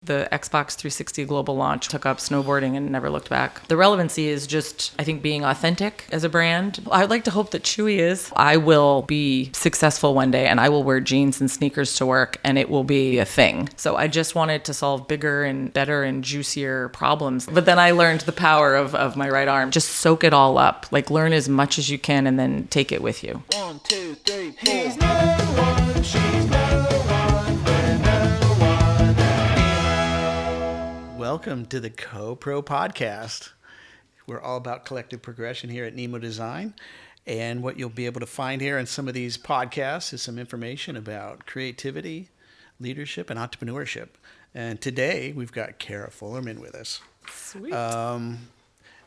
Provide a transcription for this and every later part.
The Xbox 360 global launch took up snowboarding and never looked back. The relevancy is just, I think, being authentic as a brand. I would like to hope that Chewy is. I will be successful one day and I will wear jeans and sneakers to work and it will be a thing. So I just wanted to solve bigger and better and juicier problems. But then I learned the power of my right arm. Just soak it all up. Like learn as much as you can and then take it with you. 1, 2, 3, 4. He's no one, she's no one, we're no one. Welcome to the Co-Pro Podcast. We're all about collective progression here at Nemo Design. And what you'll be able to find here in some of these podcasts is some information about creativity, leadership, and entrepreneurship. And today we've got Kara Fullmer with us. Sweet. And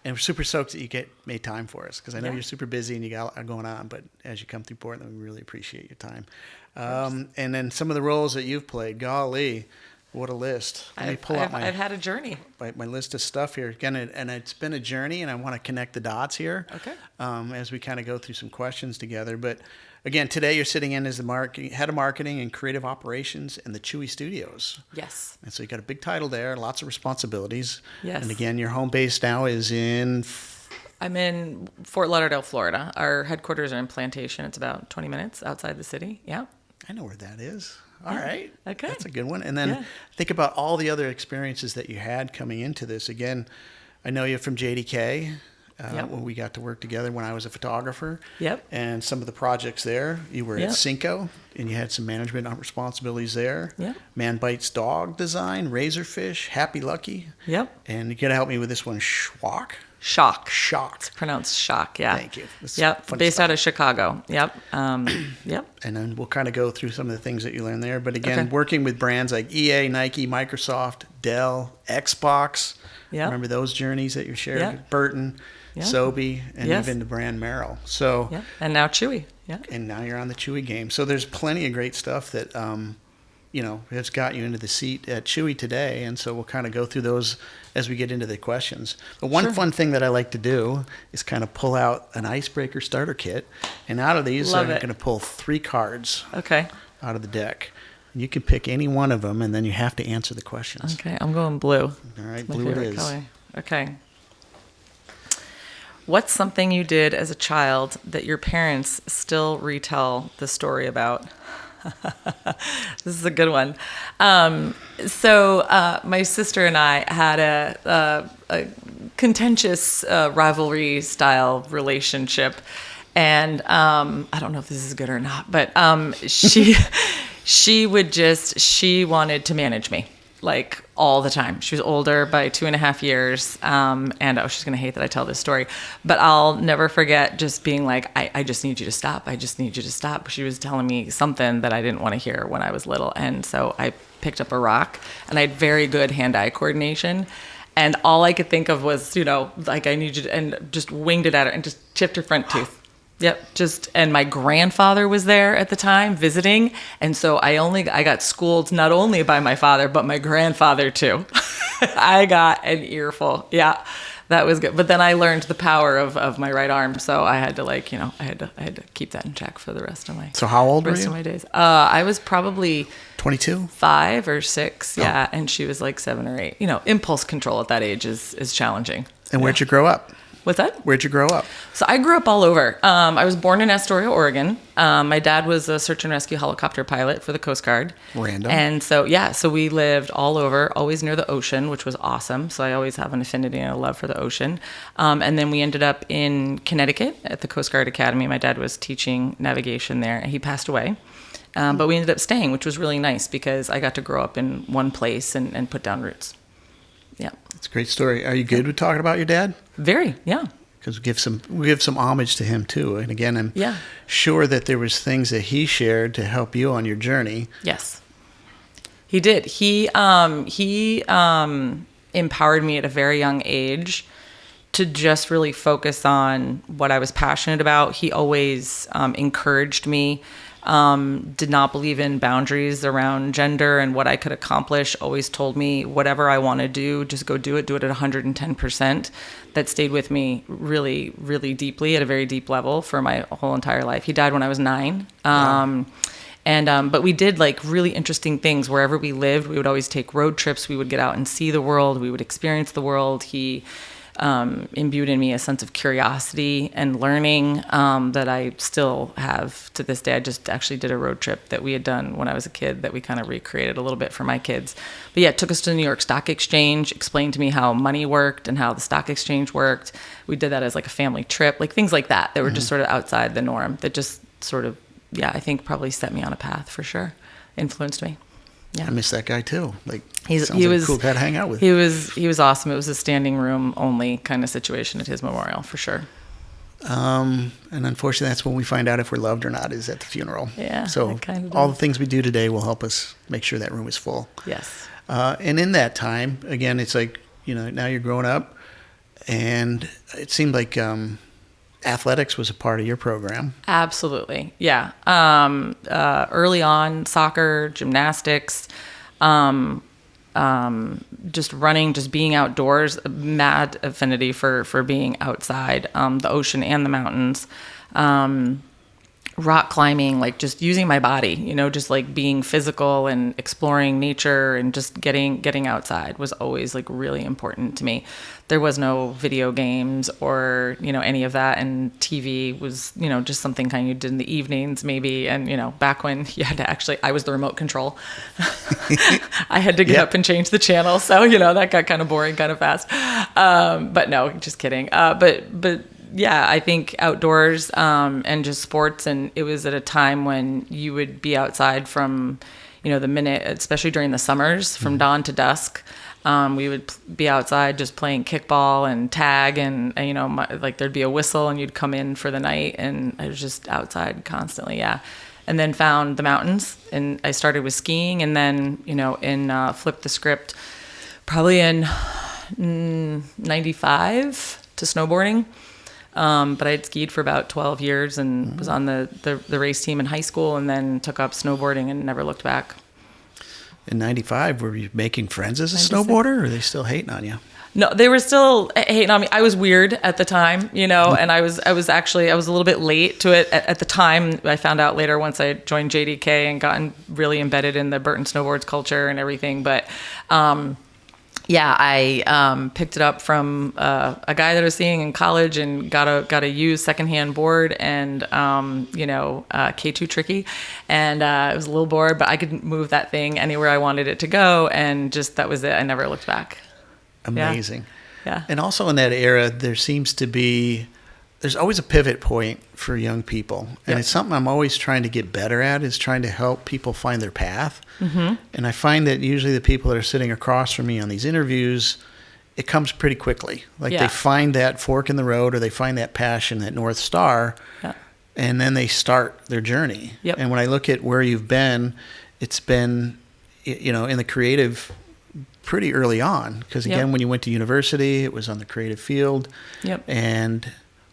we're super stoked that you made time for us because I know you're super busy and you got a lot going on, but as you come through Portland, we really appreciate your time. And then some of the roles that you've played, golly, what a list. Let me pull out I've had a journey. My list of stuff here. Again, and it's been a journey, and I want to connect the dots here. Okay. As we kind of go through some questions together. But again, today you're sitting in as the head of marketing and creative operations in the Chewy Studios. Yes. And so you got a big title there, lots of responsibilities. Yes. And again, your home base now is in... I'm in Fort Lauderdale, Florida. Our headquarters are in Plantation. It's about 20 minutes outside the city. Yeah. I know where that is. All right. Okay. That's a good one. And then think about all the other experiences that you had coming into this. Again, I know you from JDK when we got to work together when I was a photographer. Yep. And some of the projects there. You were at Cinco and you had some management responsibilities there. Yep. Man Bites Dog Design, Razorfish, Happy Lucky. Yep. And you got to help me with this one, Shock. Shock. Shock. It's pronounced Shock, yeah. Thank you. Based out of Chicago. Yep. Yep. And then we'll kind of go through some of the things that you learned there. But again, working with brands like EA, Nike, Microsoft, Dell, Xbox. Yeah. Remember those journeys that you shared? Yeah. Burton, Sobe, and Yes. even the brand Merrill. So, Yeah. And now Chewy. Yeah. and now you're on the Chewy game. So there's plenty of great stuff that, has got you into the seat at Chewy today. And so we'll kind of go through those as we get into the questions. But one fun thing that I like to do is kind of pull out an icebreaker starter kit. And out of these, I'm going to pull 3 cards out of the deck. And you can pick any one of them, and then you have to answer the questions. Okay. I'm going blue. All right, It's my blue it favorite is. color. Okay. What's something you did as a child that your parents still retell the story about? This is a good one. So my sister and I had a contentious rivalry-style relationship, and I don't know if this is good or not, but she wanted to manage me. Like all the time. She was older by 2.5 years. And she's going to hate that I tell this story, but I'll never forget just being like, I just need you to stop. I just need you to stop. She was telling me something that I didn't want to hear when I was little. And so I picked up a rock and I had very good hand-eye coordination. And all I could think of was, like I need you to, and just winged it at her and just chipped her front tooth. Yep. And my grandfather was there at the time visiting. And so I got schooled not only by my father, but my grandfather too. I got an earful. Yeah, that was good. But then I learned the power of my right arm. So I had to I had to keep that in check for the rest of my So how old were you? rest of my days. I was probably 22? 5 or 6. Yeah. And she was like 7 or 8. Impulse control at that age is challenging. And where'd you grow up? What's that? Where'd you grow up? So I grew up all over. I was born in Astoria, Oregon. My dad was a search and rescue helicopter pilot for the Coast Guard. Random. And so, so we lived all over, always near the ocean, which was awesome. So I always have an affinity and a love for the ocean. And then we ended up in Connecticut at the Coast Guard Academy. My dad was teaching navigation there. He passed away. But we ended up staying, which was really nice because I got to grow up in one place and put down roots. Yeah. It's a great story. Are you good with talking about your dad? Very, yeah. Because we give some homage to him too. And again, I'm sure that there was things that he shared to help you on your journey. Yes, he did. He empowered me at a very young age to just really focus on what I was passionate about. He always encouraged me. Did not believe in boundaries around gender and what I could accomplish. Always told me whatever I want to do, just go do it at 110%. That stayed with me really, really deeply at a very deep level for my whole entire life. He died when I was 9. And but we did like really interesting things wherever we lived. We would always take road trips. We would get out and see the world. We would experience the world. He imbued in me a sense of curiosity and learning that I still have to this day. I just actually did a road trip that we had done when I was a kid that we kind of recreated a little bit for my kids. But yeah, it took us to the New York Stock Exchange, explained to me how money worked and how the stock exchange worked. We did that as like a family trip, like things like that were just sort of outside the norm, that just sort of, yeah, I think probably set me on a path for sure, influenced me. Yeah. I miss that guy too. Like, he like was a cool guy to hang out with. He was awesome. It was a standing room only kind of situation at his memorial for sure. And unfortunately, that's when we find out if we're loved or not, is at the funeral. Yeah. So all the things we do today will help us make sure that room is full. Yes. And in that time, again, it's like, now you're growing up, and it seemed like athletics was a part of your program. Absolutely. Yeah. Early on, soccer, gymnastics, just running, just being outdoors, a mad affinity for being outside, the ocean and the mountains, rock climbing, like just using my body, just like being physical and exploring nature and just getting outside was always like really important to me. There was no video games or, any of that. And TV was, just something kind of you did in the evenings maybe. And, back when you had to actually, I was the remote control. I had to get up and change the channel. So, that got kind of boring kind of fast. But no, just kidding. But yeah, I think outdoors and just sports. And it was at a time when you would be outside from, the minute, especially during the summers, from dawn to dusk. We would be outside just playing kickball and tag, and like there'd be a whistle and you'd come in for the night, and I was just outside constantly. Yeah. And then found the mountains, and I started with skiing, and then, flipped the script probably in 95 to snowboarding. But I had skied for about 12 years and was on the race team in high school, and then took up snowboarding and never looked back. In 95, were you making friends as a snowboarder, or are they still hating on you? No, they were still hating on me. I was weird at the time, and I was a little bit late to it at the time. I found out later once I joined JDK and gotten really embedded in the Burton snowboards culture and everything. But, yeah, I picked it up from a guy that I was seeing in college and got a used secondhand board and K2 tricky, and it was a little board, but I could move that thing anywhere I wanted it to go, and just that was it. I never looked back. Amazing. Yeah. And also in that era, there's always a pivot point for young people. And it's something I'm always trying to get better at, is trying to help people find their path. Mm-hmm. And I find that usually the people that are sitting across from me on these interviews, it comes pretty quickly. Like they find that fork in the road, or they find that passion, that North Star, and then they start their journey. Yep. And when I look at where you've been, it's been, in the creative pretty early on. Because again, when you went to university, it was on the creative field. Yep. And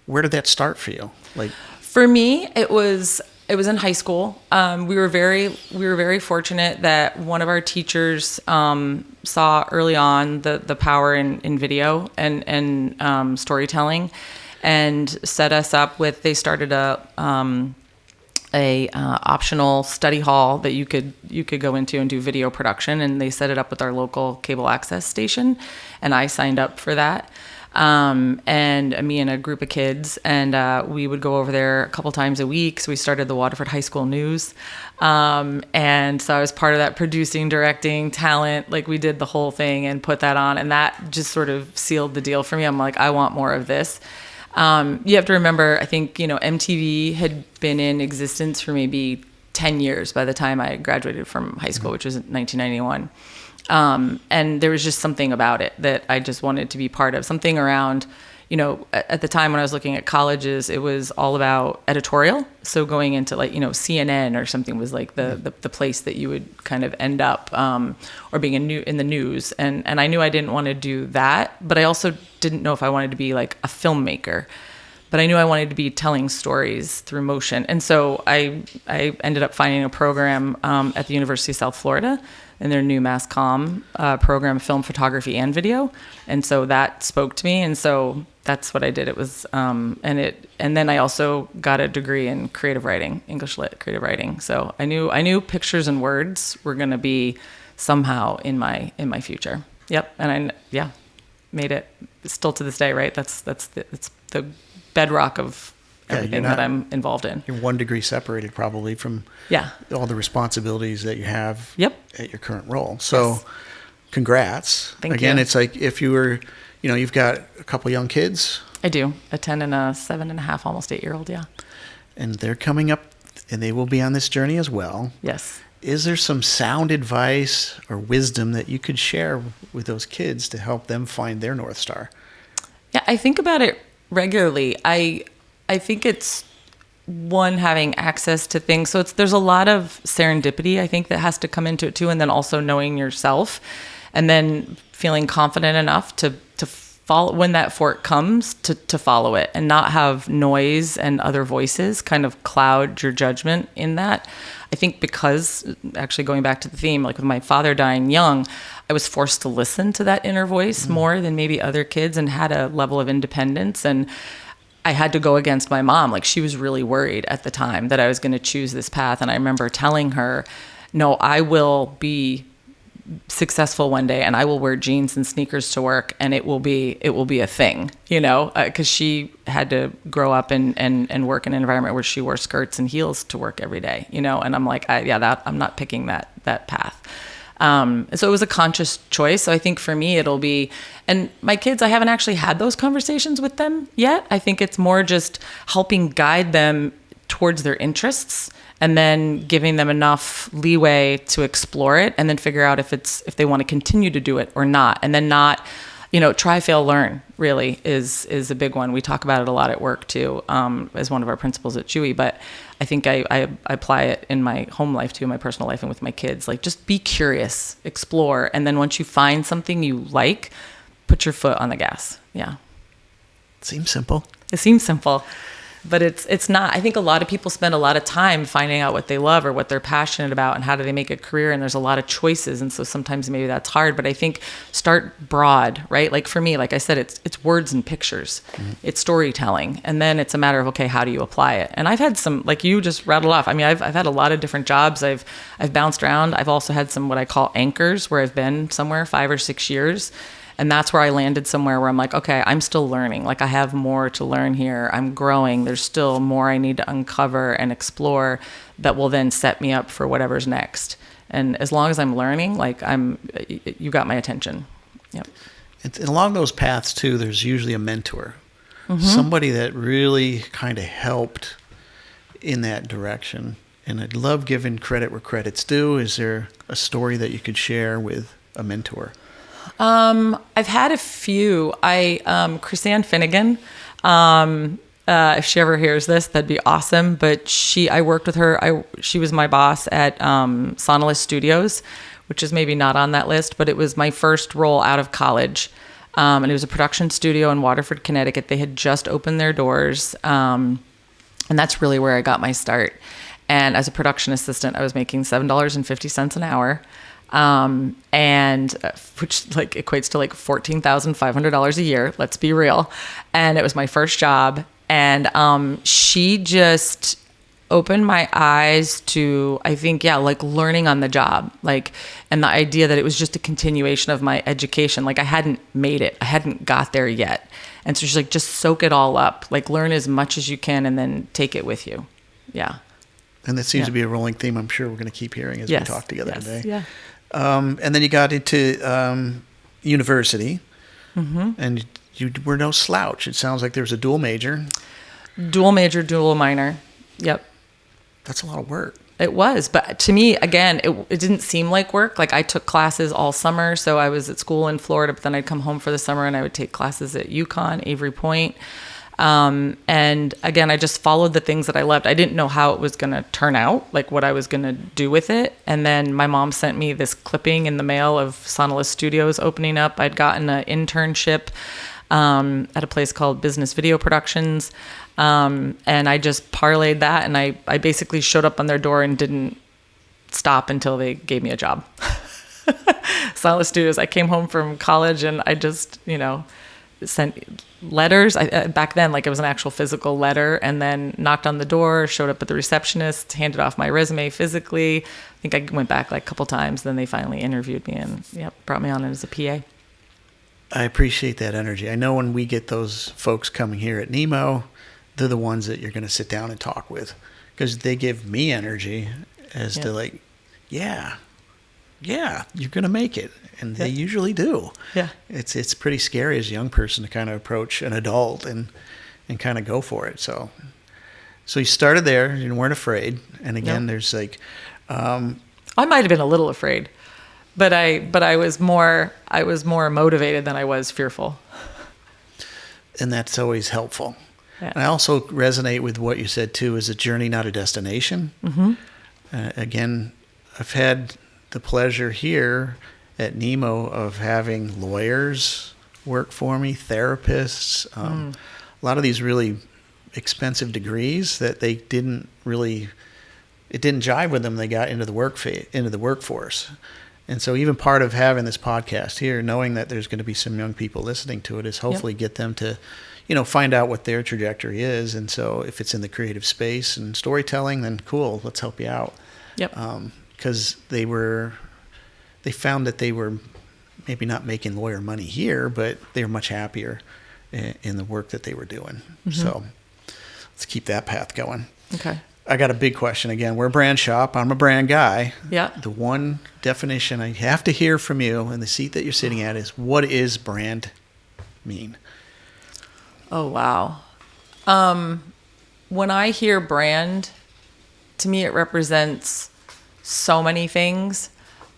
where did that start for you? Like, for me, it was in high school. We were very fortunate that one of our teachers saw early on the power in video and storytelling, and set us up with. They started a optional study hall that you could go into and do video production, and they set it up with our local cable access station, and I signed up for that. And me and a group of kids, and we would go over there a couple times a week. So we started the Waterford High School News, and so I was part of that, producing, directing, talent. Like, we did the whole thing and put that on, and that just sort of sealed the deal for me. I'm like, I want more of this. You have to remember, I think, MTV had been in existence for maybe 10 years by the time I graduated from high school, which was in 1991. And there was just something about it that I just wanted to be part of. Something around, at the time when I was looking at colleges, it was all about editorial. So going into like, CNN or something was like the place that you would kind of end up, or being in the news. And I knew I didn't want to do that, but I also didn't know if I wanted to be like a filmmaker. But I knew I wanted to be telling stories through motion. And so I ended up finding a program at the University of South Florida in their new mass comm program, film, photography, and video. And so that spoke to me. And so that's what I did. It was, and then I also got a degree in creative writing, English lit creative writing. So I knew pictures and words were going to be somehow in my future. Yep. And made it still to this day, right? It's the bedrock of everything that I'm involved in. You're 1 degree separated probably from all the responsibilities that you have at your current role. So congrats. Thank you. It's like if you were, you've got a couple young kids. I do. A 10 and a 7.5, almost 8-year-old. Yeah. And they're coming up and they will be on this journey as well. Yes. Is there some sound advice or wisdom that you could share with those kids to help them find their North Star? Yeah, I think about it regularly. I think it's one, having access to things. So there's a lot of serendipity, I think, that has to come into it too. And then also knowing yourself and then feeling confident enough to follow when that fork comes, to follow it and not have noise and other voices kind of cloud your judgment in that. I think because, actually going back to the theme, like with my father dying young, I was forced to listen to that inner voice more than maybe other kids, and had a level of independence. And I had to go against my mom. Like, she was really worried at the time that I was going to choose this path. And I remember telling her, no, I will be successful one day and I will wear jeans and sneakers to work, and it will be a thing, because she had to grow up and work in an environment where she wore skirts and heels to work every day, and I'm like, I'm not picking that path. So it was a conscious choice. So I think for me, it'll be, and my kids, I haven't actually had those conversations with them yet. I think it's more just helping guide them towards their interests, and then giving them enough leeway to explore it, and then figure out if they want to continue to do it or not. And then not, try, fail, learn really is a big one. We talk about it a lot at work too, as one of our principles at Chewy, but I think I apply it in my home life too, in my personal life, and with my kids. Like, just be curious, explore. And then once you find something you like, put your foot on the gas. Yeah. Seems simple. It seems simple. But it's not. I think a lot of people spend a lot of time finding out what they love or what they're passionate about and how do they make a career. And there's a lot of choices. And so sometimes maybe that's hard. But I think start broad, right? Like for me, like I said, it's words and pictures. Mm-hmm. It's storytelling. And then it's a matter of, okay, how do you apply it? And I've had some, like you just rattled off. I mean, I've had a lot of different jobs. I've bounced around. I've also had some what I call anchors, where I've been somewhere 5 or 6 years. And that's where I landed somewhere where I'm like, okay, I'm still learning. Like, I have more to learn here. I'm growing. There's still more I need to uncover and explore that will then set me up for whatever's next. And as long as I'm learning, like, you got my attention. Yep. And along those paths too, there's usually a mentor, somebody that really kind of helped in that direction. And I'd love giving credit where credit's due. Is there a story that you could share with a mentor? I've had a few. Chrisanne Finnegan, if she ever hears this, that'd be awesome. But I worked with her. She was my boss at, Sonolus Studios, which is maybe not on that list, but it was my first role out of college. And it was a production studio in Waterford, Connecticut. They had just opened their doors. And that's really where I got my start. And as a production assistant, I was making $7.50 an hour. And which like equates to like $14,500 a year. Let's be real. And it was my first job. And, she just opened my eyes to, I think, like learning on the job, like, and the idea that it was just a continuation of my education. Like, I hadn't made it. I hadn't got there yet. And so she's like, just soak it all up, like learn as much as you can and then take it with you. Yeah. And that seems to be a rolling theme I'm sure we're going to keep hearing as we talk together today. Yeah. And then you got into university, and you were no slouch. It sounds like there was a dual major. Dual major, dual minor. Yep. That's a lot of work. It was. But to me, again, it didn't seem like work. Like, I took classes all summer. So I was at school in Florida, but then I'd come home for the summer and I would take classes at UConn, Avery Point. And again, I just followed the things that I loved. I didn't know how it was going to turn out, like what I was going to do with it. And then my mom sent me this clipping in the mail of Sonolus Studios opening up. I'd gotten an internship at a place called Business Video Productions. And I just parlayed that. And I basically showed up on their door and didn't stop until they gave me a job. Silent Studios. I came home from college and I just, sent letters. Back then, like it was an actual physical letter, and then knocked on the door, showed up at the receptionist, handed off my resume physically. I think I went back like a couple times. Then they finally interviewed me and brought me on as a PA. I appreciate that energy. I know when we get those folks coming here at Nemo, they're the ones that you're going to sit down and talk with, because they give me energy as to like, yeah, you're going to make it. And they usually do. Yeah. It's pretty scary as a young person to kind of approach an adult and kind of go for it. So you started there, you weren't afraid. And again, there's like, I might have been a little afraid, but I was more motivated than I was fearful. And that's always helpful. Yeah. And I also resonate with what you said too, is a journey, not a destination. Mm-hmm. Again, I've had the pleasure here at Nemo of having lawyers work for me, therapists, a lot of these really expensive degrees that it didn't jive with them. They got into the workforce. And so even part of having this podcast here, knowing that there's going to be some young people listening to it, is hopefully get them to, find out what their trajectory is. And so if it's in the creative space and storytelling, then cool, let's help you out. Yep. Because they found that they were maybe not making lawyer money here, but they were much happier in the work that they were doing. Mm-hmm. So let's keep that path going. Okay. I got a big question again. We're a brand shop. I'm a brand guy. Yeah. The one definition I have to hear from you in the seat that you're sitting at is, what is brand mean? Oh, wow. When I hear brand, to me, it represents so many things.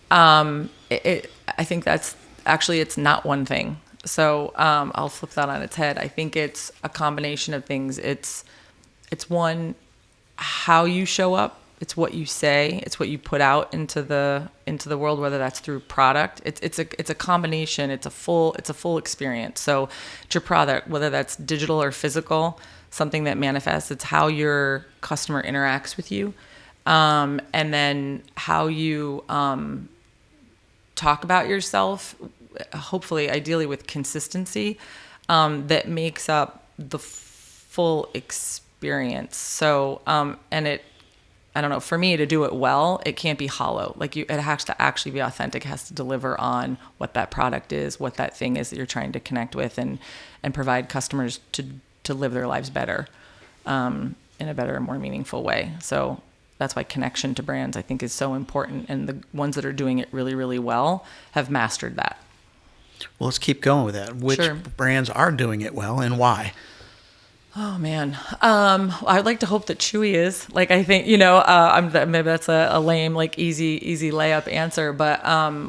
I think that's actually, it's not one thing. So I'll flip that on its head. I think it's a combination of things. It's one, how you show up. It's what you say. It's what you put out into the world, whether that's through product. It's a combination. It's a full experience. So it's your product, whether that's digital or physical, something that manifests. It's how your customer interacts with you, and then how you talk about yourself, hopefully, ideally with consistency, that makes up the full experience. So, I don't know, for me to do it well, it can't be hollow. Like it has to actually be authentic. It has to deliver on what that product is, what that thing is that you're trying to connect with, and provide customers to live their lives better, in a better and more meaningful way. So that's why connection to brands, I think, is so important. And the ones that are doing it really, really well have mastered that. Well, let's keep going with that. Which brands are doing it well and why? Oh, man. I'd like to hope that Chewy is. Like, I think, maybe that's a lame, like easy layup answer, but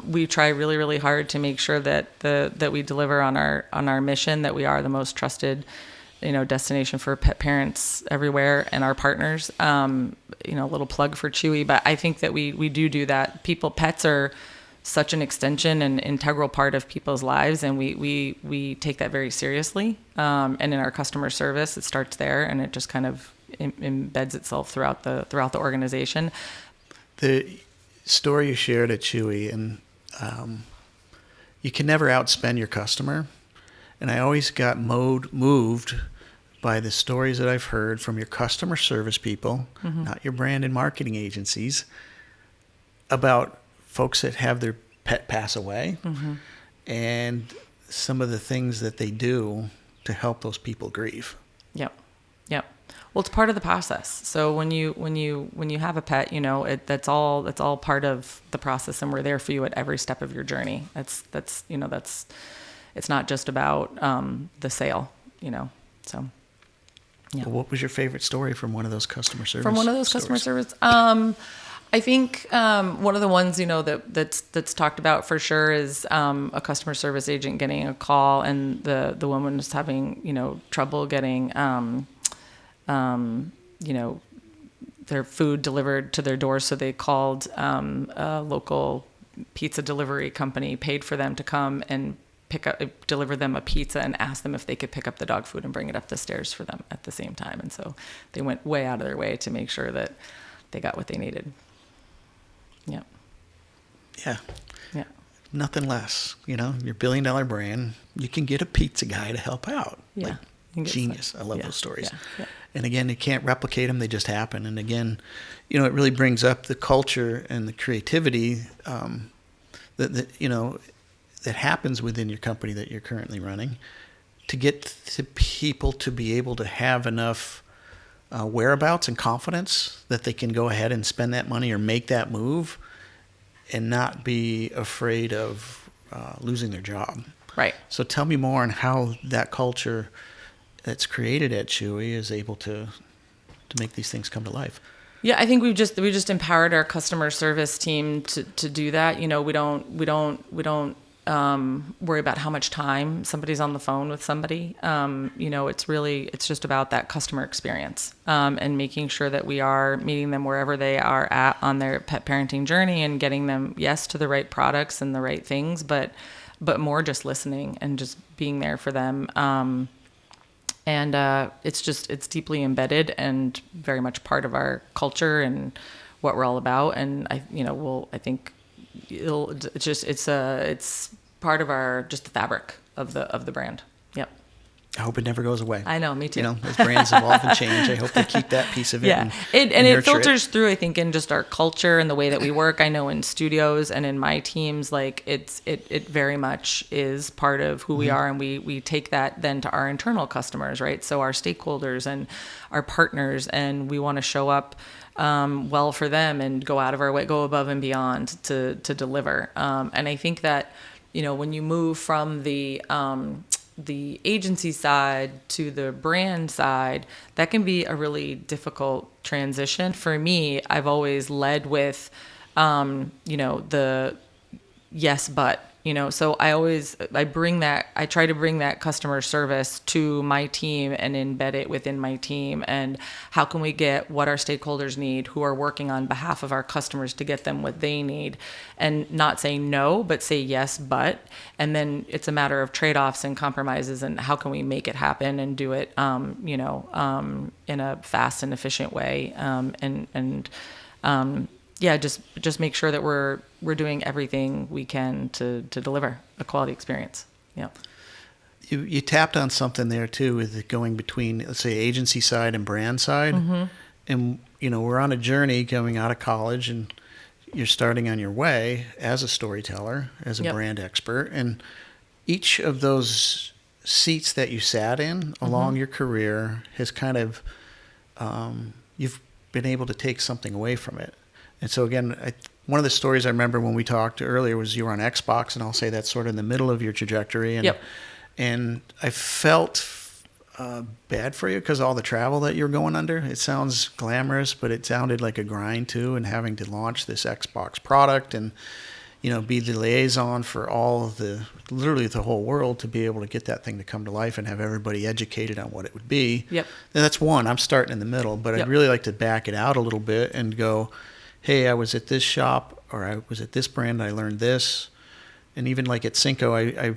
we try really, really hard to make sure that we deliver on our mission, that we are the most trusted, destination for pet parents everywhere, and our partners. A little plug for Chewy, but I think that we do that. Pets are such an extension and integral part of people's lives, and we take that very seriously. And in our customer service, it starts there, and it just kind of embeds itself throughout the organization. The story you shared at Chewy, and you can never outspend your customer. And I always got moved by the stories that I've heard from your customer service people, not your brand and marketing agencies, about folks that have their pet pass away, and some of the things that they do to help those people grieve. Yep. Well, it's part of the process. So when you have a pet, that's all part of the process, and we're there for you at every step of your journey. That's it's not just about the sale, So. Yeah. Well, what was your favorite story from one of those customer service? Customer service. I think one of the ones that's talked about for sure is a customer service agent getting a call, and the woman was having trouble getting their food delivered to their door, so they called a local pizza delivery company, paid for them to come and deliver them a pizza, and asked them if they could pick up the dog food and bring it up the stairs for them at the same time. And so they went way out of their way to make sure that they got what they needed. Yeah. nothing less. You know, your $1 billion brand, you can get a pizza guy to help out. Yeah. Like, genius. I love those stories. Yeah. And again, you can't replicate them. They just happen. And again, you know, it really brings up the culture and the creativity that happens within your company that you're currently running, to get to people to be able to have enough whereabouts and confidence that they can go ahead and spend that money or make that move and not be afraid of losing their job. Right. So tell me more on how that culture that's created at Chewy is able to make these things come to life. Yeah, I think we just empowered our customer service team to do that. You know, we don't worry about how much time somebody's on the phone with somebody. You know, it's just about that customer experience, and making sure that we are meeting them wherever they are at on their pet parenting journey and getting them, yes, to the right products and the right things, but more just listening and just being there for them. And it's deeply embedded and very much part of our culture and what we're all about. And it's part of our, just the fabric of the brand. Yep. I hope it never goes away. I know, me too. You know, as brands evolve and change, I hope they keep that piece of it. Yeah, and it filters through, I think, in just our culture and the way that we work. I know in studios and in my teams, like it very much is part of who we are, and we take that then to our internal customers, right? So our stakeholders and our partners, and we want to show up well for them and go out of our way, go above and beyond to deliver. And I think that, you know, when you move from the agency side to the brand side, that can be a really difficult transition. For me, I've always led with, the yes, but, so I try to bring that customer service to my team and embed it within my team. And how can we get what our stakeholders need, who are working on behalf of our customers, to get them what they need, and not say no, but say yes, but, and then it's a matter of trade-offs and compromises, and how can we make it happen and do it, in a fast and efficient way. Just make sure that we're doing everything we can to deliver a quality experience. Yeah. You tapped on something there too, with it going between, let's say, agency side and brand side. Mm-hmm. And, we're on a journey coming out of college, and you're starting on your way as a storyteller, as a brand expert. And each of those seats that you sat in along your career has kind of, you've been able to take something away from it. And so again, one of the stories I remember when we talked earlier was you were on Xbox, and I'll say that's sort of in the middle of your trajectory. And, and I felt bad for you because all the travel that you're going under. It sounds glamorous, but it sounded like a grind too, and having to launch this Xbox product and, be the liaison for literally the whole world, to be able to get that thing to come to life and have everybody educated on what it would be. Yep. And that's one. I'm starting in the middle, but I'd really like to back it out a little bit and go, hey, I was at this shop, or I was at this brand, I learned this. And even like at Cinco, I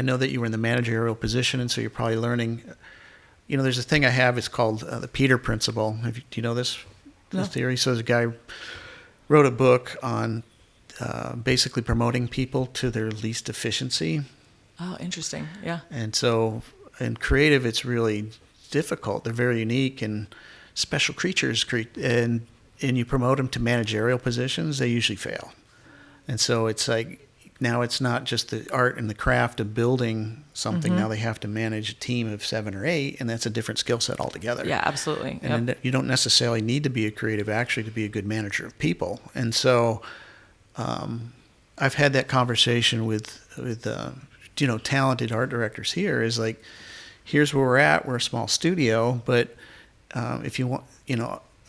know that you were in the managerial position, and so you're probably learning. There's a thing I have, it's called the Peter Principle. Do you know this theory? So there's a guy wrote a book on basically promoting people to their least efficiency. Oh, interesting. Yeah. And so in creative, it's really difficult. They're very unique and special creatures, and you promote them to managerial positions, they usually fail. And so it's like, now it's not just the art and the craft of building something. Mm-hmm. Now they have to manage a team of 7 or 8, and that's a different skill set altogether. Yeah, absolutely. And you don't necessarily need to be a creative, actually, to be a good manager of people. And so I've had that conversation with talented art directors here, is like, here's where we're at. We're a small studio, but if you want,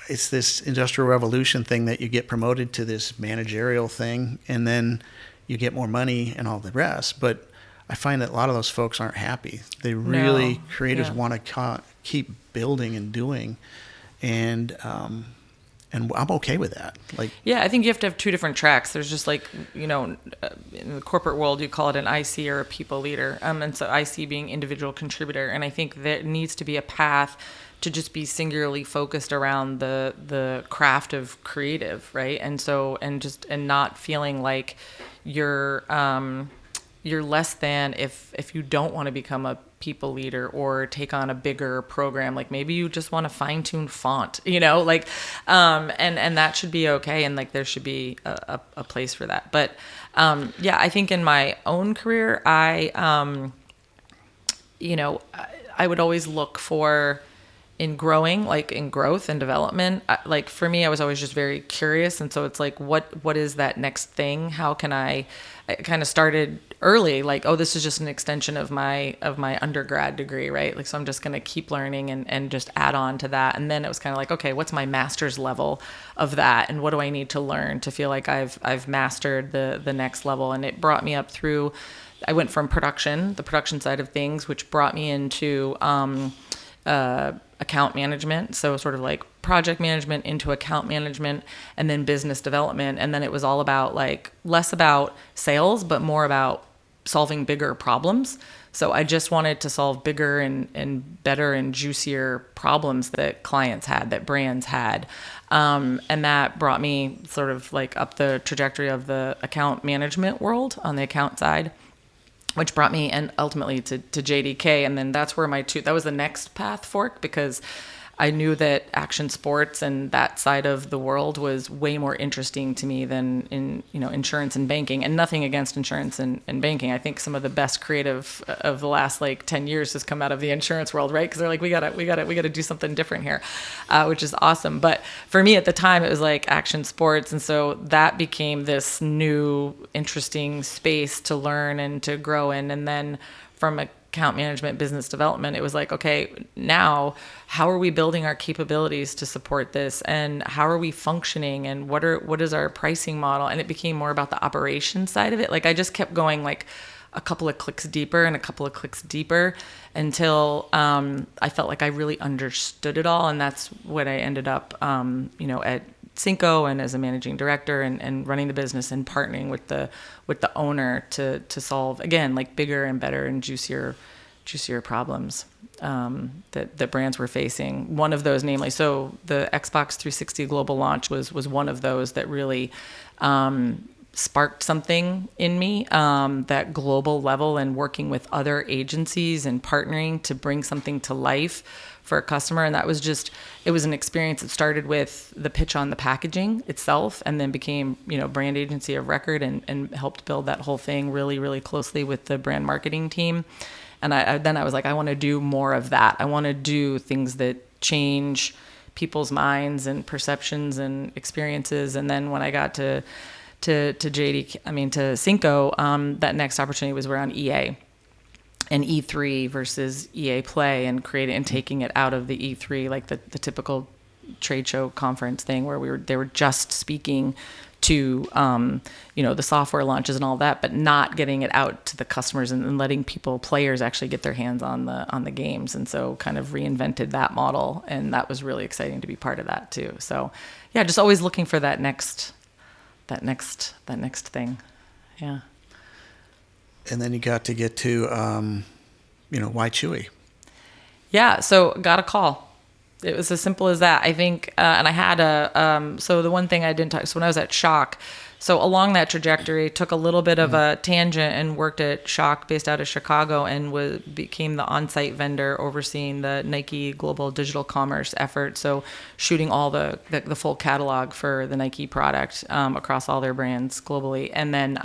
it's this industrial revolution thing that you get promoted to this managerial thing, and then you get more money and all the rest. But I find that a lot of those folks aren't happy. They really, creators want to keep building and doing. And And I'm okay with that. Like, yeah, I think you have to have two different tracks. There's just like, in the corporate world, you call it an IC or a people leader. And so IC being individual contributor. And I think there needs to be a path to just be singularly focused around the craft of creative, right? And so, and not feeling like you're less than if you don't want to become a people leader or take on a bigger program. Like maybe you just want to fine tune font, like, and that should be okay. And like, there should be a place for that. But, yeah, I think in my own career, I would always look for in growing, like in growth and development. Like for me, I was always just very curious. And so it's like, what is that next thing? How can I kind of started early, like, oh, this is just an extension of my undergrad degree, right? Like, so I'm just going to keep learning and just add on to that. And then it was kind of like, okay, what's my master's level of that? And what do I need to learn to feel like I've mastered the next level? And it brought me up through, I went from the production side of things, which brought me into, account management. So sort of like project management into account management and then business development. And then it was all about like less about sales, but more about solving bigger problems. So I just wanted to solve bigger and better and juicier problems that clients had, that brands had. And that brought me sort of like up the trajectory of the account management world on the account side, which brought me and ultimately to JDK. And then that's where that was the next path fork, because I knew that action sports and that side of the world was way more interesting to me than in, insurance and banking. And nothing against insurance and banking. I think some of the best creative of the last like 10 years has come out of the insurance world, right? Because they're like, we gotta do something different here, which is awesome. But for me at the time, it was like action sports. And so that became this new interesting space to learn and to grow in. And then from account management, business development, it was like, okay, now how are we building our capabilities to support this, and how are we functioning, and what is our pricing model? And it became more about the operations side of it. Like I just kept going like a couple of clicks deeper and a couple of clicks deeper until I felt like I really understood it all. And that's when I ended up at Cinco and as a managing director and running the business and partnering with the owner to solve, again, like bigger and better and juicier problems that brands were facing. One of those, namely, so the Xbox 360 global launch was one of those that really sparked something in me, that global level and working with other agencies and partnering to bring something to life for a customer. And that was it was an experience that started with the pitch on the packaging itself and then became, brand agency of record and helped build that whole thing really, really closely with the brand marketing team. And then I was like, I want to do more of that. I want to do things that change people's minds and perceptions and experiences. And then when I got to Cinco, that next opportunity was around EA and E3 versus EA Play, and creating and taking it out of the E3, like the typical trade show conference thing where they were just speaking to the software launches and all that, but not getting it out to the customers and letting players actually get their hands on the games. And so kind of reinvented that model, and that was really exciting to be part of that too. So yeah, just always looking for that next thing. Yeah. And then you got to get to, why Chewy? Yeah. So got a call. It was as simple as that. I think, and I had so the one thing I didn't talk, so when I was at Shock, so along that trajectory, took a little bit of a tangent and worked at Shock based out of Chicago, and became the on-site vendor overseeing the Nike global digital commerce effort. So shooting all the full catalog for the Nike product across all their brands globally. And then,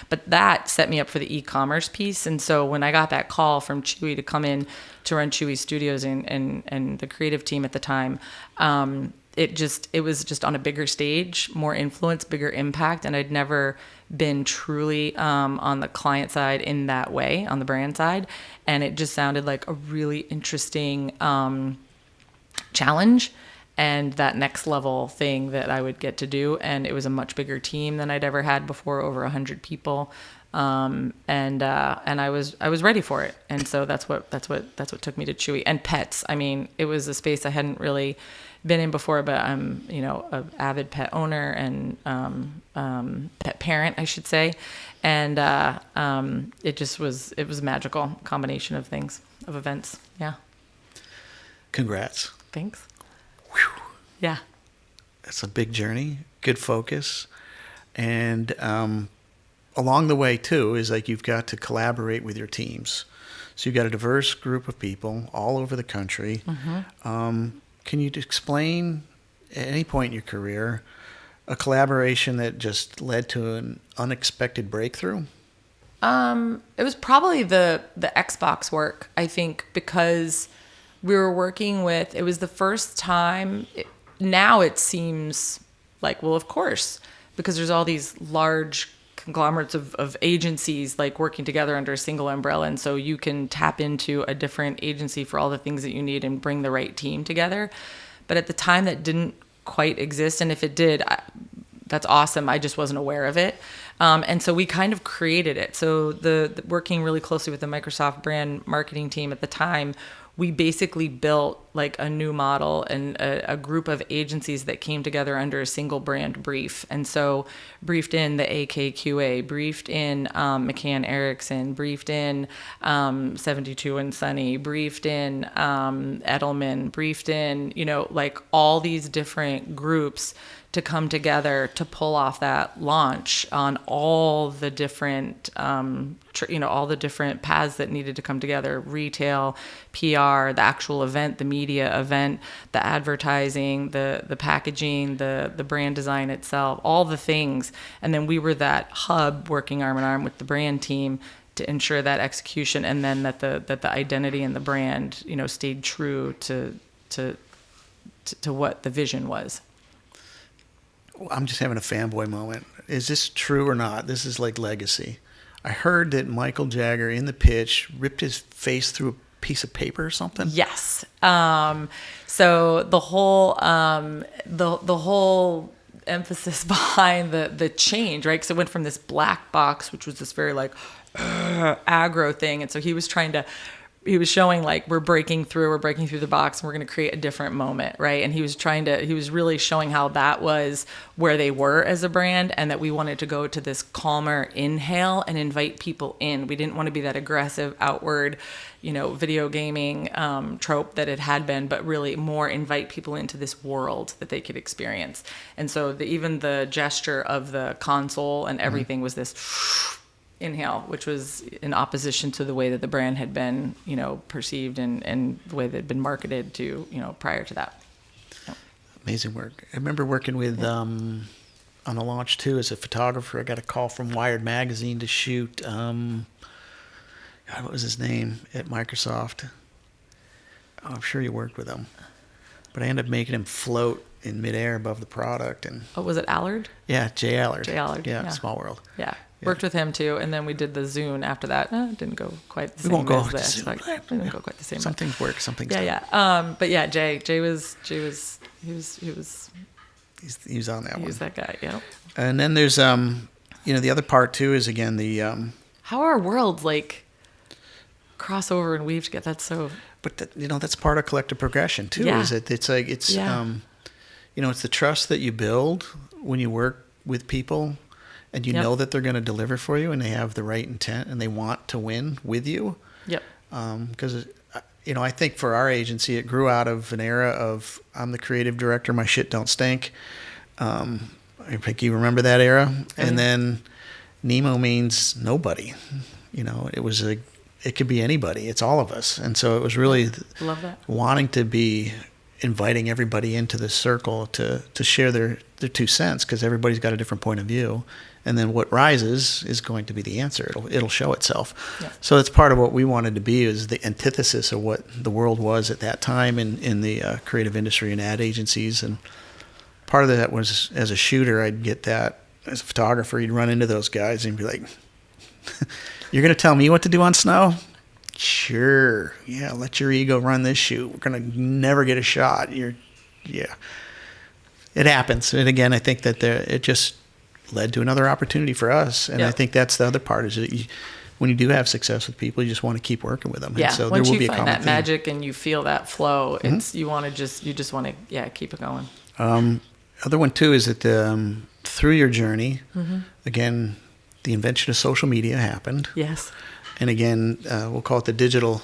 but that set me up for the e-commerce piece. And so when I got that call from Chewy to come in to run Chewy Studios and the creative team at the time, it was just on a bigger stage, more influence, bigger impact. And I'd never been truly on the client side in that way, on the brand side. And it just sounded like a really interesting challenge and that next level thing that I would get to do. And it was a much bigger team than I'd ever had before, over 100 people. And I was ready for it. And so that's what took me to Chewy. And pets. I mean, it was a space I hadn't really been in before, but I'm, an avid pet owner and pet parent, I should say. And it was a magical combination of things, of events. Yeah. Congrats. Thanks. Whew. Yeah. It's a big journey, good focus. And along the way, too, is like you've got to collaborate with your teams. So you've got a diverse group of people all over the country. Mm-hmm. Can you explain, at any point in your career, a collaboration that just led to an unexpected breakthrough? It was probably the Xbox work, I think, because we were working with, it was the first time, now it seems like, well, of course, because there's all these large conglomerates of agencies like working together under a single umbrella. And so you can tap into a different agency for all the things that you need and bring the right team together. But at the time that didn't quite exist. And if it did, that's awesome. I just wasn't aware of it. And so we kind of created it. So the working really closely with the Microsoft brand marketing team at the time, we basically built like a new model and a group of agencies that came together under a single brand brief. And so briefed in the AKQA, briefed in McCann Erickson, briefed in 72 and Sunny, briefed in Edelman, briefed in, like all these different groups to come together to pull off that launch on all the different, all the different paths that needed to come together: retail, PR, the actual event, the media event, the advertising, the packaging, the brand design itself, all the things. And then we were that hub working arm in arm with the brand team to ensure that execution, and then that the identity and the brand, stayed true to what the vision was. I'm just having a fanboy moment. Is this true or not? This is like legacy. I heard that Michael Jagger in the pitch ripped his face through a piece of paper or something. Yes. So the whole the whole emphasis behind the change, right? Because it went from this black box, which was this very like aggro thing, and so he was showing like we're breaking through the box and we're going to create a different moment, right? And he was really showing how that was where they were as a brand, and that we wanted to go to this calmer inhale and invite people in. We didn't want to be that aggressive outward, video gaming trope that it had been, but really more invite people into this world that they could experience. And so even the gesture of the console and everything was this inhale, which was in opposition to the way that the brand had been, perceived and the way that had been marketed to, prior to that. Amazing work. I remember working with, on the launch too, as a photographer. I got a call from Wired magazine to shoot, what was his name at Microsoft? Oh, I'm sure you worked with him, but I ended up making him float in midair above the product. And was it Allard? Yeah, Jay Allard. Yeah. Small World. Yeah. Worked with him too, and then we did the Zune after that. It didn't go quite the same. We won't go as with the this. Zune. Didn't go quite the same. Some things work, some things don't. Yeah. But yeah, Jay was he was on that one. He was that guy. Yeah. And then there's the other part too is again the how our worlds like cross over and weave together. That's so. But that's part of collective progression too. Yeah. Is it? It's like it's it's the trust that you build when you work with people. And you know that they're going to deliver for you, and they have the right intent, and they want to win with you. Yep. Because, I think for our agency, it grew out of an era of I'm the creative director, my shit don't stink. I think you remember that era. And then Nemo means nobody. It could be anybody. It's all of us. And so it was really love that. Wanting to be inviting everybody into the circle to share their 2 cents, because everybody's got a different point of view. And then what rises is going to be the answer. It'll show itself. Yeah. So that's part of what we wanted to be, is the antithesis of what the world was at that time in the creative industry and ad agencies. And part of that was, as a shooter, I'd get that. As a photographer, you'd run into those guys and be like, you're going to tell me what to do on snow? Sure. Yeah, let your ego run this shoot. We're going to never get a shot. It happens. And again, I think that led to another opportunity for us. And I think that's the other part is that when you do have success with people, you just want to keep working with them. Yeah. And so Once there will you be a find common that theme. magic and you feel that flow, you just want to keep it going. Other one too is that through your journey, again, the invention of social media happened. Yes. And again, we'll call it the digital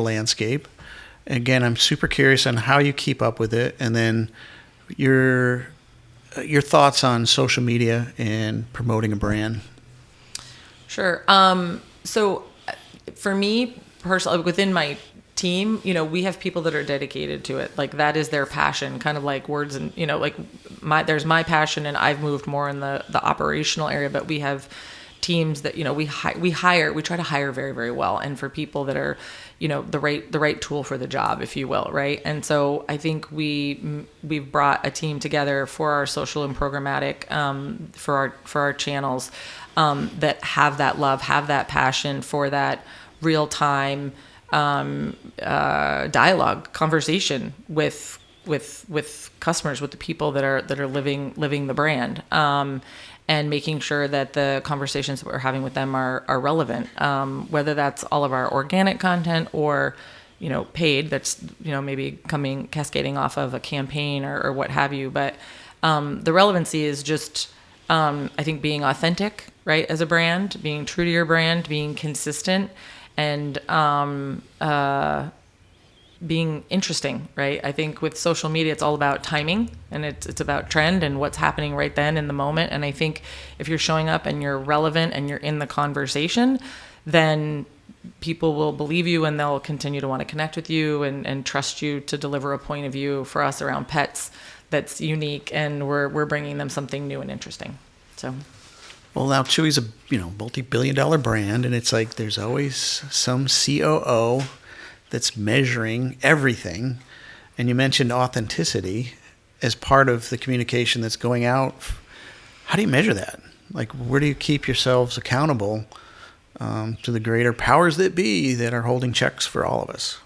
landscape. Again, I'm super curious on how you keep up with it, and then your thoughts on social media and promoting a brand. Sure. So for me personally, within my team, we have people that are dedicated to it. Like that is their passion, kind of like words and, like there's my passion and I've moved more in the operational area, but we have teams that, we try to hire very, very well. And for people that are, the right tool for the job, if you will. Right. And so I think we've brought a team together for our social and programmatic, for our channels, that have that love, have that passion for that real time, dialogue, conversation with customers, with the people that are living the brand, and making sure that the conversations that we're having with them are relevant, whether that's all of our organic content or paid, that's maybe cascading off of a campaign or what have you. But the relevancy is just I think being authentic, right, as a brand, being true to your brand, being consistent, and being interesting, right? I think with social media, it's all about timing, and it's about trend and what's happening right then in the moment. And I think if you're showing up and you're relevant and you're in the conversation, then people will believe you and they'll continue to want to connect with you and trust you to deliver a point of view for us around pets that's unique, and we're bringing them something new and interesting. So. Well, now Chewy's a multi-billion-dollar brand, and it's like there's always some COO that's measuring everything. And you mentioned authenticity as part of the communication that's going out. How do you measure that? Like, where do you keep yourselves accountable to the greater powers that be that are holding checks for all of us?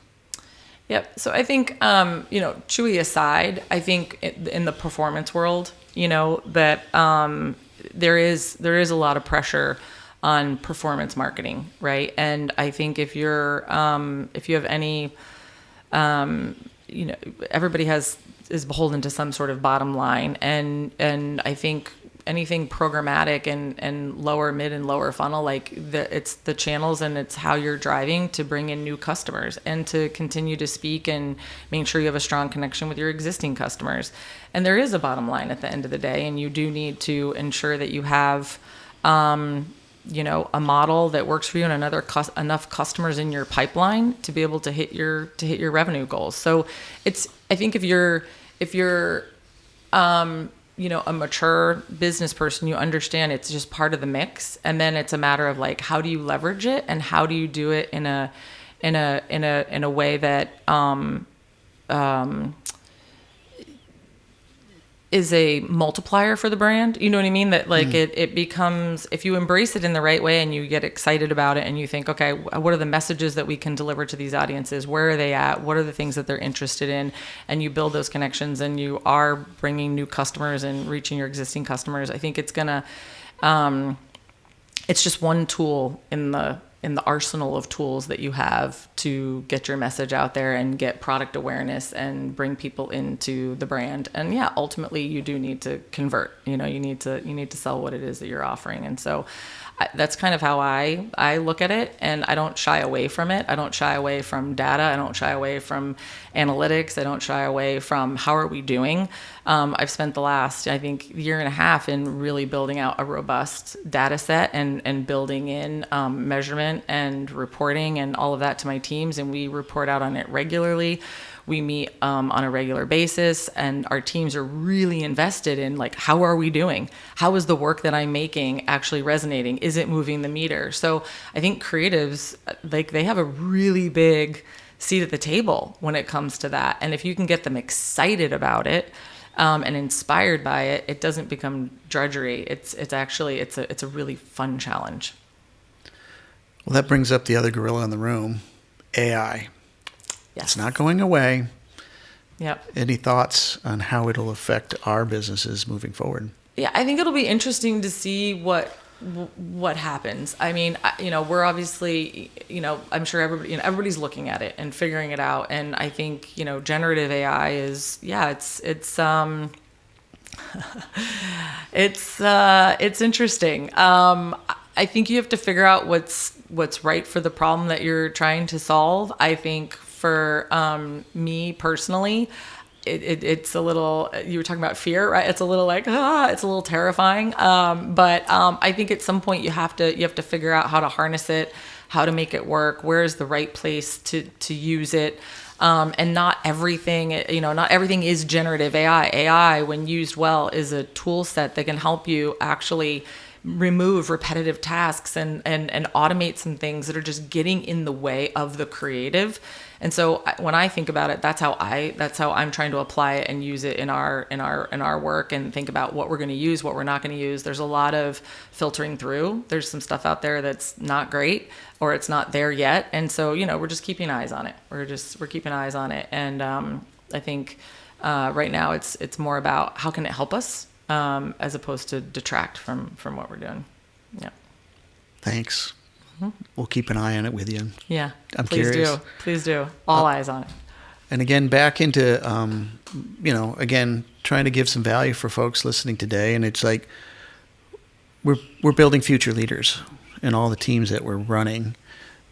Yep. So I think, Chewy aside, I think in the performance world, that there is a lot of pressure on performance marketing, right? And I think if you have any, everybody is beholden to some sort of bottom line, and I think anything programmatic and lower, mid and lower funnel, like it's the channels and it's how you're driving to bring in new customers and to continue to speak and make sure you have a strong connection with your existing customers. And there is a bottom line at the end of the day, and you do need to ensure that you have, a model that works for you and enough customers in your pipeline to be able to hit your revenue goals. So I think if you're a mature business person, you understand it's just part of the mix, and then it's a matter of like, how do you leverage it and how do you do it in a way that is a multiplier for the brand. You know what I mean? That like it becomes, if you embrace it in the right way and you get excited about it and you think, okay, what are the messages that we can deliver to these audiences? Where are they at? What are the things that they're interested in? And you build those connections and you are bringing new customers and reaching your existing customers. I think it's gonna, it's just one tool in the arsenal of tools that you have to get your message out there and get product awareness and bring people into the brand. And yeah, ultimately you do need to convert, you need to sell what it is that you're offering. And so that's kind of how I look at it, and I don't shy away from it. I don't shy away from data. I don't shy away from analytics. I don't shy away from how are we doing. I've spent the last, I think, year and a half in really building out a robust data set and building in measurement and reporting and all of that to my teams, and we report out on it regularly. We meet on a regular basis, and our teams are really invested in like, how are we doing? How is the work that I'm making actually resonating? Is it moving the meter? So I think creatives, like, they have a really big seat at the table when it comes to that. And if you can get them excited about it and inspired by it, it doesn't become drudgery. It's a really fun challenge. Well, that brings up the other gorilla in the room, AI. Yes. It's not going away. Yep. Any thoughts on how it'll affect our businesses moving forward? Yeah, I think it'll be interesting to see what happens. I mean, we're obviously, I'm sure everybody's looking at it and figuring it out. And I think, generative AI is, yeah, it's it's interesting. I think you have to figure out what's right for the problem that you're trying to solve. I think for me personally, it's a little, you were talking about fear, right? It's a little like, it's a little terrifying. But I think at some point you have to figure out how to harness it, how to make it work, where is the right place to use it. And not everything is generative AI. AI, when used well, is a tool set that can help you actually remove repetitive tasks and automate some things that are just getting in the way of the creative. And so when I think about it, that's how I'm trying to apply it and use it in our work, and think about what we're going to use, what we're not going to use. There's a lot of filtering through. There's some stuff out there that's not great, or it's not there yet. And so, we're just keeping eyes on it. We're keeping eyes on it. And I think right now it's more about how can it help us, as opposed to detract from what we're doing. Yeah. Thanks. Mm-hmm. We'll keep an eye on it with you. Yeah. Please curious. Please do. All eyes on it. And again, back into, again, trying to give some value for folks listening today. And it's like, we're building future leaders in all the teams that we're running.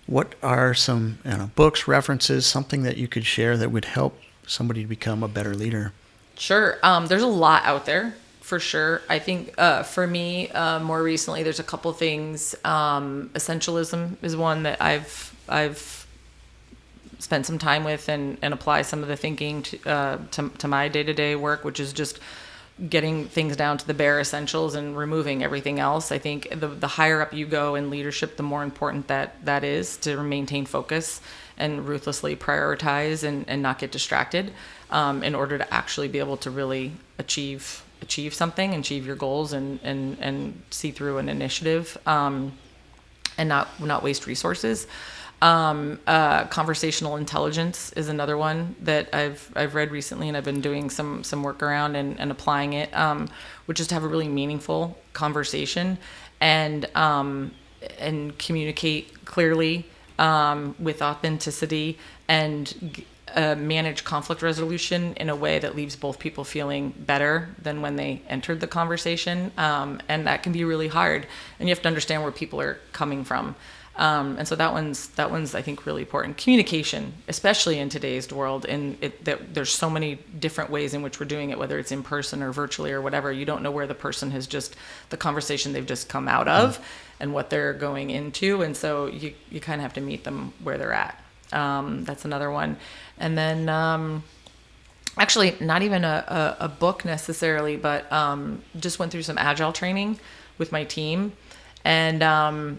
What are some books, references, something that you could share that would help somebody to become a better leader? Sure. There's a lot out there. For sure. I think for me, more recently, there's a couple things. Essentialism is one that I've spent some time with and apply some of the thinking to my day-to-day work, which is just getting things down to the bare essentials and removing everything else. I think the higher up you go in leadership, the more important that is to maintain focus and ruthlessly prioritize and not get distracted, in order to actually be able to really achieve something, achieve your goals, and see through an initiative, and not waste resources. Conversational intelligence is another one that I've read recently, and I've been doing some work around and applying it, which is to have a really meaningful conversation and communicate clearly, with authenticity, and manage conflict resolution in a way that leaves both people feeling better than when they entered the conversation. And that can be really hard, and you have to understand where people are coming from. And so that one's I think really important. Communication, especially in today's world, there's so many different ways in which we're doing it, whether it's in person or virtually or whatever. You don't know where the person the conversation they've just come out of, and what they're going into, and so you kind of have to meet them where they're at. That's another one. And then actually not even a book necessarily, but just went through some agile training with my team, and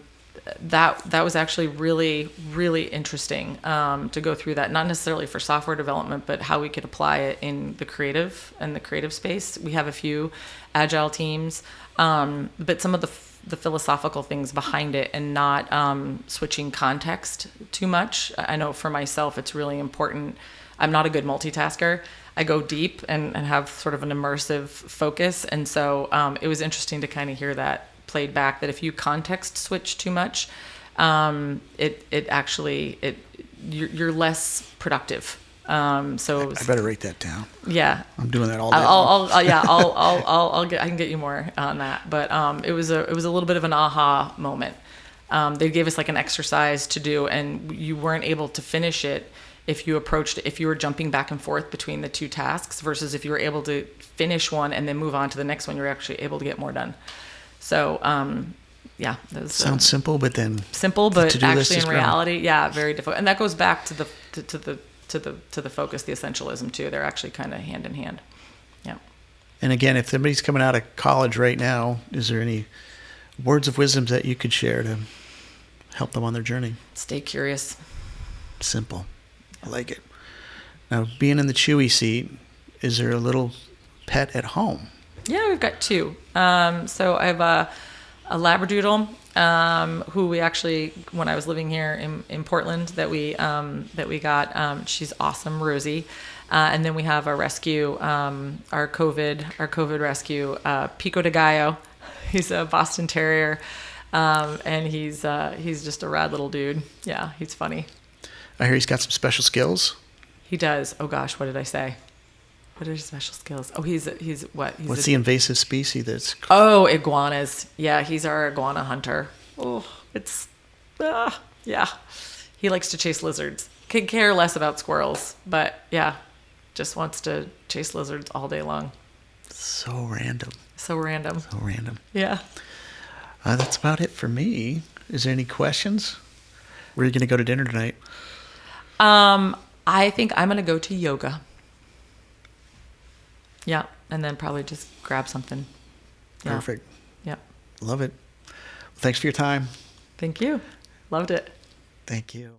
that was actually really, really interesting, to go through that, not necessarily for software development, but how we could apply it in the creative space. We have a few agile teams, but some of the philosophical things behind it, and not switching context too much. I know for myself, it's really important. I'm not a good multitasker. I go deep and have sort of an immersive focus. And so it was interesting to kind of hear that played back, that if you context switch too much, you're less productive. So I better write that down. Yeah, I'm doing that all day. I can get you more on that. But it was a little bit of an aha moment. They gave us like an exercise to do, and you weren't able to finish it if you were jumping back and forth between the two tasks, versus if you were able to finish one and then move on to the next one, you're actually able to get more done. So yeah, sounds simple, but actually in reality, yeah, very difficult. And that goes back to the focus, the essentialism too. They're actually kind of hand in hand. Yeah. And again, if somebody's coming out of college right now, is there any words of wisdom that you could share to help them on their journey? Stay curious. Simple. I like it. Now, being in the Chewy seat, is there a little pet at home? Yeah, we've got two. So I have a Labradoodle, who we actually, when I was living here in Portland, that we got. She's awesome, Rosie. And then we have our rescue, our COVID rescue, Pico de Gallo. He's a Boston Terrier, and he's just a rad little dude. Yeah, he's funny. I hear he's got some special skills. He does. Oh gosh, what did I say? What are his special skills? Oh, he's what? What's the invasive species that's... Oh, iguanas. Yeah, he's our iguana hunter. Oh, it's... yeah. He likes to chase lizards. Could care less about squirrels, but yeah, just wants to chase lizards all day long. So random. So random. So random. Yeah. That's about it for me. Is there any questions? Where are you going to go to dinner tonight? I think I'm going to go to yoga. Yeah, and then probably just grab something. Yeah. Perfect. Yep. Love it. Thanks for your time. Thank you. Loved it. Thank you.